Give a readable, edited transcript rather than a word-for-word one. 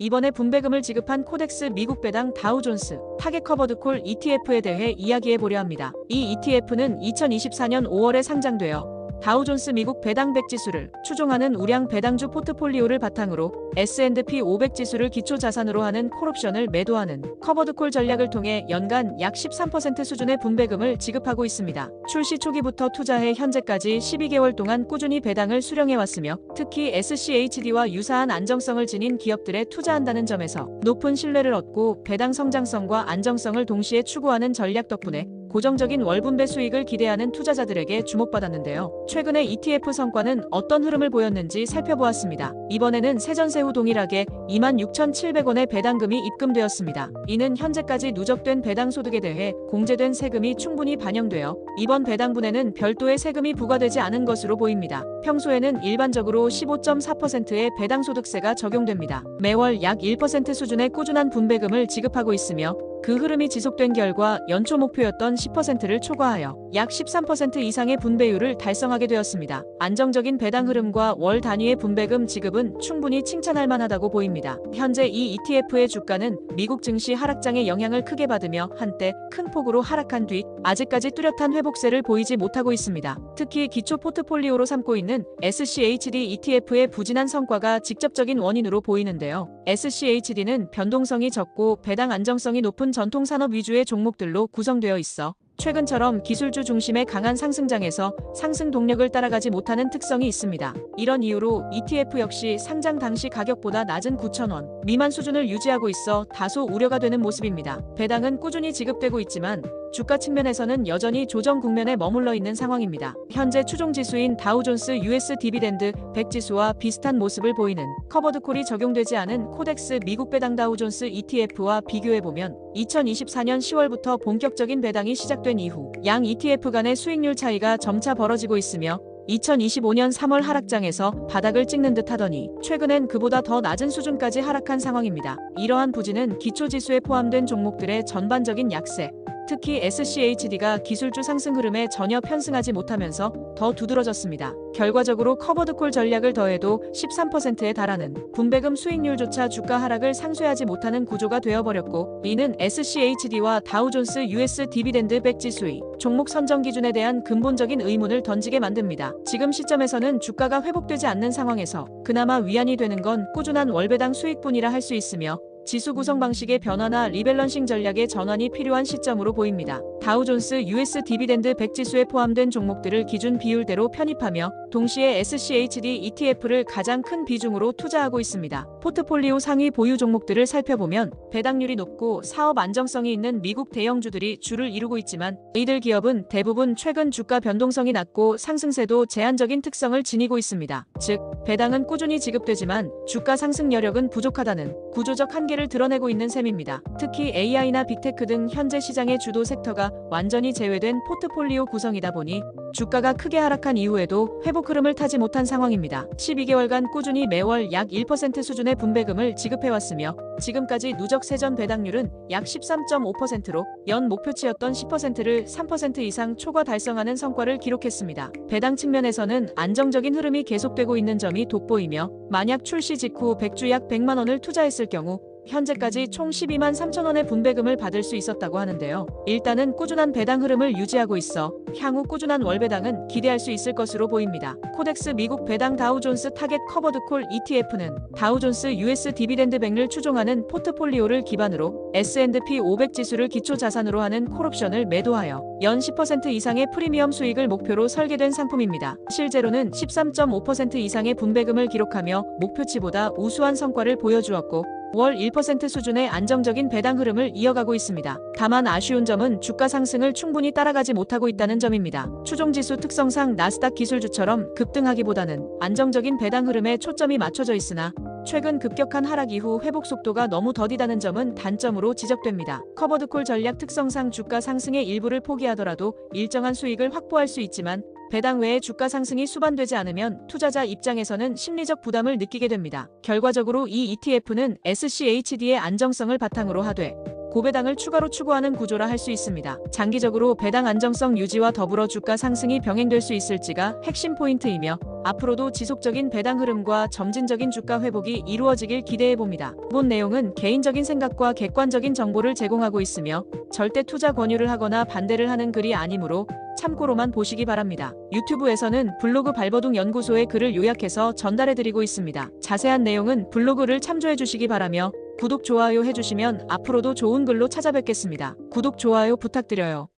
이번에 분배금을 지급한 코덱스 미국 배당 다우존스 타겟 커버드콜 ETF에 대해 이야기해 보려 합니다. 이 ETF는 2024년 5월에 상장되어 다우존스 미국 배당 100 지수를 추종하는 우량 배당주 포트폴리오를 바탕으로 S&P 500 지수를 기초 자산으로 하는 콜옵션을 매도하는 커버드콜 전략을 통해 연간 약 13% 수준의 분배금을 지급하고 있습니다. 출시 초기부터 투자해 현재까지 12개월 동안 꾸준히 배당을 수령해왔으며 특히 SCHD와 유사한 안정성을 지닌 기업들에 투자한다는 점에서 높은 신뢰를 얻고 배당 성장성과 안정성을 동시에 추구하는 전략 덕분에 고정적인 월분배 수익을 기대하는 투자자들에게 주목받았는데요. 최근에 ETF 성과는 어떤 흐름을 보였는지 살펴보았습니다. 이번에는 세전세 후 동일하게 26,700원의 배당금이 입금되었습니다. 이는 현재까지 누적된 배당 소득에 대해 공제된 세금이 충분히 반영되어 이번 배당분에는 별도의 세금이 부과되지 않은 것으로 보입니다. 평소에는 일반적으로 15.4%의 배당소득세가 적용됩니다. 매월 약 1% 수준의 꾸준한 분배금을 지급하고 있으며 그 흐름이 지속된 결과 연초 목표였던 10%를 초과하여 약 13% 이상의 분배율을 달성하게 되었습니다. 안정적인 배당 흐름과 월 단위의 분배금 지급은 충분히 칭찬할 만하다고 보입니다. 현재 이 ETF의 주가는 미국 증시 하락장의 영향을 크게 받으며 한때 큰 폭으로 하락한 뒤 아직까지 뚜렷한 회복세를 보이지 못하고 있습니다. 특히 기초 포트폴리오로 삼고 있는 SCHD ETF의 부진한 성과가 직접적인 원인으로 보이는데요. SCHD는 변동성이 적고 배당 안정성이 높은 전통 산업 위주의 종목들로 구성되어 있어 최근처럼 기술주 중심의 강한 상승장에서 상승 동력을 따라가지 못하는 특성이 있습니다. 이런 이유로 ETF 역시 상장 당시 가격보다 낮은 9,000원 미만 수준을 유지하고 있어 다소 우려가 되는 모습입니다. 배당은 꾸준히 지급되고 있지만 주가 측면에서는 여전히 조정 국면에 머물러 있는 상황입니다. 현재 추종 지수인 다우존스 US 디비덴드 100 지수와 비슷한 모습을 보이는 커버드콜이 적용되지 않은 코덱스 미국 배당 다우존스 ETF와 비교해보면 2024년 10월부터 본격적인 배당이 시작된 이후 양 ETF 간의 수익률 차이가 점차 벌어지고 있으며 2025년 3월 하락장에서 바닥을 찍는 듯 하더니 최근엔 그보다 더 낮은 수준까지 하락한 상황입니다. 이러한 부진은 기초지수에 포함된 종목들의 전반적인 약세, 특히 SCHD가 기술주 상승 흐름에 전혀 편승하지 못하면서 더 두드러졌습니다. 결과적으로 커버드콜 전략을 더해도 13%에 달하는 분배금 수익률조차 주가 하락을 상쇄하지 못하는 구조가 되어버렸고 이는 SCHD와 다우존스 US 디비덴드 100 지수의 종목 선정 기준에 대한 근본적인 의문을 던지게 만듭니다. 지금 시점에서는 주가가 회복되지 않는 상황에서 그나마 위안이 되는 건 꾸준한 월배당 수익뿐이라 할 수 있으며 지수 구성 방식의 변화나 리밸런싱 전략의 전환이 필요한 시점으로 보입니다. 다우존스 US 디비덴드 100 지수에 포함된 종목들을 기준 비율대로 편입하며 동시에 SCHD ETF를 가장 큰 비중으로 투자하고 있습니다. 포트폴리오 상위 보유 종목들을 살펴보면 배당률이 높고 사업 안정성이 있는 미국 대형주들이 주를 이루고 있지만 이들 기업은 대부분 최근 주가 변동성이 낮고 상승세도 제한적인 특성을 지니고 있습니다. 즉, 배당은 꾸준히 지급되지만 주가 상승 여력은 부족하다는 구조적 한계를 드러내고 있는 셈입니다. 특히 AI나 빅테크 등 현재 시장의 주도 섹터가 완전히 제외된 포트폴리오 구성이다 보니 주가가 크게 하락한 이후에도 회복 흐름을 타지 못한 상황입니다. 12개월간 꾸준히 매월 약 1% 수준의 분배금을 지급해왔으며 지금까지 누적 세전 배당률은 약 13.5%로 연 목표치였던 10%를 3% 이상 초과 달성하는 성과를 기록했습니다. 배당 측면에서는 안정적인 흐름이 계속되고 있는 점이 돋보이며 만약 출시 직후 100주 약 100만 원을 투자했을 경우 현재까지 총 12만 3천 원의 분배금을 받을 수 있었다고 하는데요. 일단은 꾸준한 배당 흐름을 유지하고 있어 향후 꾸준한 월배당은 기대할 수 있을 것으로 보입니다. 코덱스 미국 배당 다우존스 타겟 커버드콜 ETF는 다우존스 US 디비덴드 100을 추종하는 포트폴리오를 기반으로 S&P 500 지수를 기초 자산으로 하는 콜옵션을 매도하여 연 10% 이상의 프리미엄 수익을 목표로 설계된 상품입니다. 실제로는 13.5% 이상의 분배금을 기록하며 목표치보다 우수한 성과를 보여주었고 월 1% 수준의 안정적인 배당 흐름을 이어가고 있습니다. 다만 아쉬운 점은 주가 상승을 충분히 따라가지 못하고 있다는 점입니다. 추종지수 특성상 나스닥 기술주처럼 급등하기보다는 안정적인 배당 흐름에 초점이 맞춰져 있으나 최근 급격한 하락 이후 회복 속도가 너무 더디다는 점은 단점으로 지적됩니다. 커버드콜 전략 특성상 주가 상승의 일부를 포기하더라도 일정한 수익을 확보할 수 있지만 배당 외에 주가 상승이 수반되지 않으면 투자자 입장에서는 심리적 부담을 느끼게 됩니다. 결과적으로 이 ETF는 SCHD의 안정성을 바탕으로 하되 고배당을 추가로 추구하는 구조라 할 수 있습니다. 장기적으로 배당 안정성 유지와 더불어 주가 상승이 병행될 수 있을지가 핵심 포인트이며 앞으로도 지속적인 배당 흐름과 점진적인 주가 회복이 이루어지길 기대해 봅니다. 본 내용은 개인적인 생각과 객관적인 정보를 제공하고 있으며 절대 투자 권유를 하거나 반대를 하는 글이 아니므로 참고로만 보시기 바랍니다. 유튜브에서는 블로그 발버둥 연구소의 글을 요약해서 전달해드리고 있습니다. 자세한 내용은 블로그를 참조해 주시기 바라며 구독, 좋아요 해주시면 앞으로도 좋은 글로 찾아뵙겠습니다. 구독, 좋아요 부탁드려요.